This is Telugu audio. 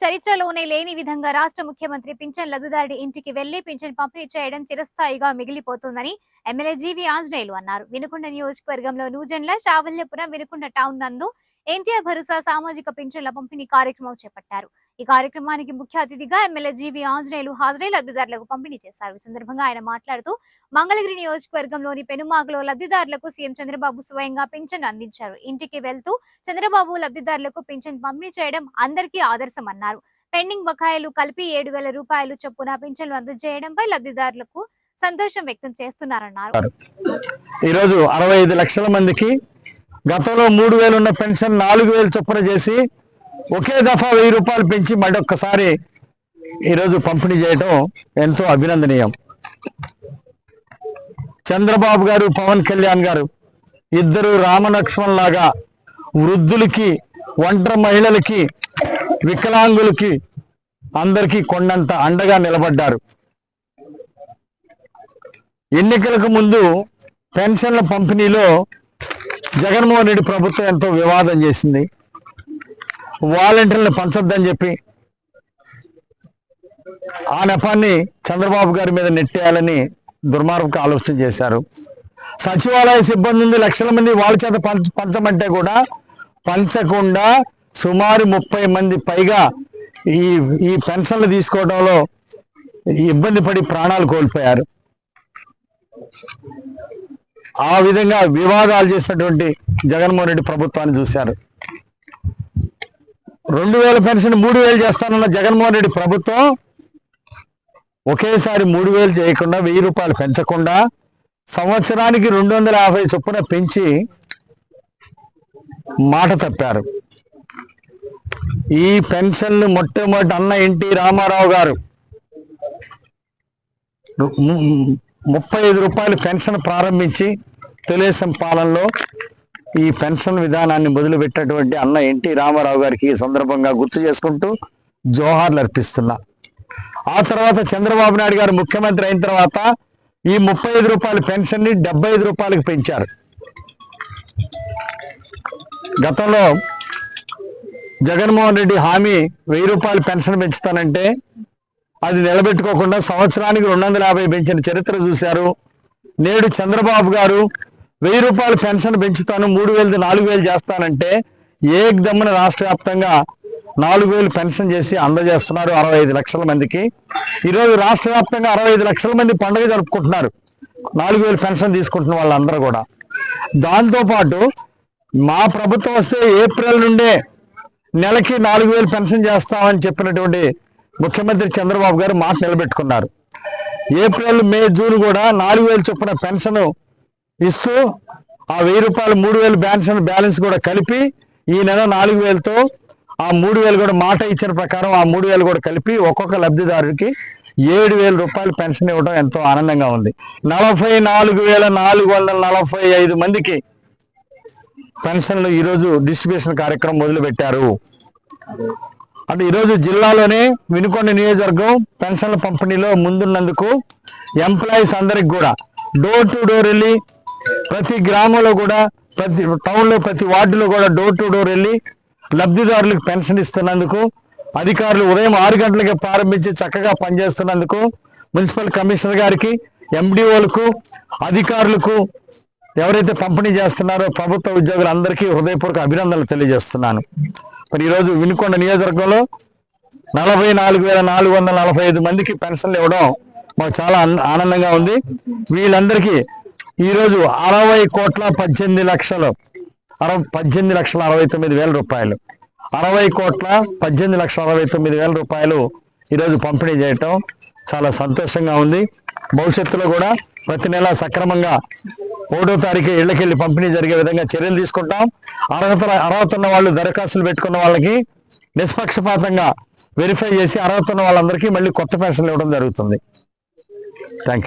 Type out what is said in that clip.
చరిత్రలోనే లేని విధంగా రాష్ట్ర ముఖ్యమంత్రి పింఛన్ లబ్ధిదారుడి ఇంటికి వెళ్లి పింఛన్ పంపిణీ చేయడం చిరస్థాయిగా మిగిలిపోతుందని ఎమ్మెల్యే జీవి ఆంజనేయులు అన్నారు. వినుకొండ నియోజకవర్గంలో నూజెండ్ల, చావల్యపురం, వినుకొండ టౌన్ నందు ఎన్టీఆర్ భరోసా సామాజిక పింఛన్ల పంపిణీ కార్యక్రమం చేపట్టారు. ఈ కార్యక్రమానికి ముఖ్య అతిథిగా ఎమ్మెల్యే జీవి ఆంజనేయులు హాజరై లబ్ధిదారులకు పంపిణీ చేశారు. ఈ సందర్భంగా ఆయన మాట్లాడుతూ మంగళగిరి నియోజకవర్గంలోని పెనుమాగలో లబ్ధిదారులకు సీఎం చంద్రబాబు స్వయంగా పింఛన్ అందించారు. ఇంటికి వెళ్తూ చంద్రబాబు లబ్ధిదారులకు పింఛన్ పంపిణీ చేయడం అందరికీ ఆదర్శమన్నారు. పెండింగ్ బకాయిలు కలిపి 7,000 రూపాయలు చొప్పున పింఛన్లు అందజేయడంపై లబ్ధిదారులకు సంతోషం వ్యక్తం చేస్తున్నారన్నారు. ఈరోజు 65 లక్షల మందికి గతంలో 3,000 ఉన్న పెన్షన్ 4,000 చొప్పున చేసి ఒకే దఫా 1,000 రూపాయలు పెంచి మరొకసారి ఈరోజు పంపిణీ చేయడం ఎంతో అభినందనీయం. చంద్రబాబు గారు, పవన్ కళ్యాణ్ గారు ఇద్దరు రామలక్ష్మణ్ లాగా వృద్ధులకి, ఒంటరి మహిళలకి, వికలాంగులకి అందరికీ కొండంత అండగా నిలబడ్డారు. ఎన్నికలకు ముందు పెన్షన్ల పంపిణీలో జగన్మోహన్ రెడ్డి ప్రభుత్వం ఎంతో వివాదం చేసింది. వాలంటీర్లను పంచొద్దని చెప్పి ఆ నెపాన్ని చంద్రబాబు గారి మీద నెట్టేయాలని దుర్మార్గంగా ఆలోచన చేశారు. సచివాలయ సిబ్బంది ఉంది, లక్షల మంది వాళ్ళ చేత పంచమంటే కూడా పంచకుండా సుమారు 30 మంది పైగా ఈ పెన్షన్లు తీసుకోవడంలో ఇబ్బంది పడి ప్రాణాలు కోల్పోయారు. ఆ విధంగా వివాదాలు చేసినటువంటి జగన్మోహన్ రెడ్డి ప్రభుత్వాన్ని చూశారు. 2,000 పెన్షన్ 3,000 చేస్తానన్న జగన్మోహన్ రెడ్డి ప్రభుత్వం ఒకేసారి 3,000 చేయకుండా 1,000 రూపాయలు పెంచకుండా సంవత్సరానికి 250 చొప్పున పెంచి మాట తప్పారు. ఈ పెన్షన్లు మొట్టమొదటి అన్న ఎన్టీ రామారావు గారు 35 రూపాయలు పెన్షన్ ప్రారంభించి తెలుగుదేశం పాలనలో ఈ పెన్షన్ విధానాన్ని మొదలుపెట్టినటువంటి అన్న ఎన్టీ రామారావు గారికి ఈ సందర్భంగా గుర్తు చేసుకుంటూ జోహార్లు అర్పిస్తున్నా. ఆ తర్వాత చంద్రబాబు నాయుడు గారు ముఖ్యమంత్రి అయిన తర్వాత ఈ 35 రూపాయల పెన్షన్ని 75 రూపాయలకు పెంచారు. గతంలో జగన్మోహన్ రెడ్డి హామీ 1,000 రూపాయలు పెన్షన్ పెంచుతానంటే అది నిలబెట్టుకోకుండా సంవత్సరానికి 250 పెంచిన చరిత్ర చూశారు. నేడు చంద్రబాబు గారు 1,000 రూపాయలు పెన్షన్ పెంచుతాను, 3,000 4,000 చేస్తానంటే ఏకదమ్మున రాష్ట్ర వ్యాప్తంగా 4,000 పెన్షన్ చేసి అందజేస్తున్నారు 65 లక్షల మందికి. ఈరోజు రాష్ట్ర వ్యాప్తంగా 65 లక్షల మంది పండుగ జరుపుకుంటున్నారు 4,000 పెన్షన్ తీసుకుంటున్న వాళ్ళందరూ కూడా. దాంతోపాటు మా ప్రభుత్వం వస్తే ఏప్రిల్ నుండే నెలకి 4,000 పెన్షన్ చేస్తామని చెప్పినటువంటి ముఖ్యమంత్రి చంద్రబాబు గారు మాట నిలబెట్టుకున్నారు. ఏప్రిల్, మే, జూన్ కూడా 4,000 చొప్పున పెన్షన్ ఇస్తూ ఆ 1,000 రూపాయలు 3,000 పెన్షన్ బ్యాలెన్స్ కూడా కలిపి ఈ నెల 4,000తో ఆ 3,000 కూడా మాట ఇచ్చిన ప్రకారం ఆ 3,000 కూడా కలిపి ఒక్కొక్క లబ్ధిదారుడికి 7,000 రూపాయలు పెన్షన్ ఇవ్వడం ఎంతో ఆనందంగా ఉంది. 44,445 మందికి పెన్షన్లు ఈరోజు డిస్ట్రిబ్యూషన్ కార్యక్రమం మొదలుపెట్టారు. అంటే ఈరోజు జిల్లాలోనే వినుకొండ నియోజకవర్గం పెన్షన్ల పంపిణీలో ముందున్నందుకు ఎంప్లాయీస్ అందరికి కూడా డోర్ టు డోర్ వెళ్ళి ప్రతి గ్రామంలో కూడా, ప్రతి టౌన్లో, ప్రతి వార్డులో కూడా డోర్ టు డోర్ వెళ్ళి లబ్ధిదారులకు పెన్షన్ ఇస్తున్నందుకు, అధికారులు ఉదయం 6 గంటలకే ప్రారంభించి చక్కగా పనిచేస్తున్నందుకు మున్సిపల్ కమిషనర్ గారికి, ఎండిఓలకు, అధికారులకు, ఎవరైతే పంపిణీ చేస్తున్నారో ప్రభుత్వ ఉద్యోగులందరికీ హృదయపూర్వక అభినందనలు తెలియజేస్తున్నాను. మరి ఈరోజు వినుకొండ నియోజకవర్గంలో 44,445 మందికి పెన్షన్లు ఇవ్వడం మాకు చాలా ఆనందంగా ఉంది. వీళ్ళందరికీ ఈరోజు 60,18,69,000 రూపాయలు 60,18,69,000 రూపాయలు ఈరోజు పంపిణీ చేయటం చాలా సంతోషంగా ఉంది. భవిష్యత్తులో కూడా ప్రతి నెల సక్రమంగా 1వ తారీఖు ఇళ్లకెళ్ళి పంపిణీ జరిగే విధంగా చర్యలు తీసుకుంటాం. అర్హత ఉన్న వాళ్ళు దరఖాస్తులు పెట్టుకున్న వాళ్ళకి నిష్పక్షపాతంగా వెరిఫై చేసి అర్హత ఉన్న వాళ్ళందరికీ మళ్ళీ కొత్త పెన్షన్లు ఇవ్వడం జరుగుతుంది. Thank you.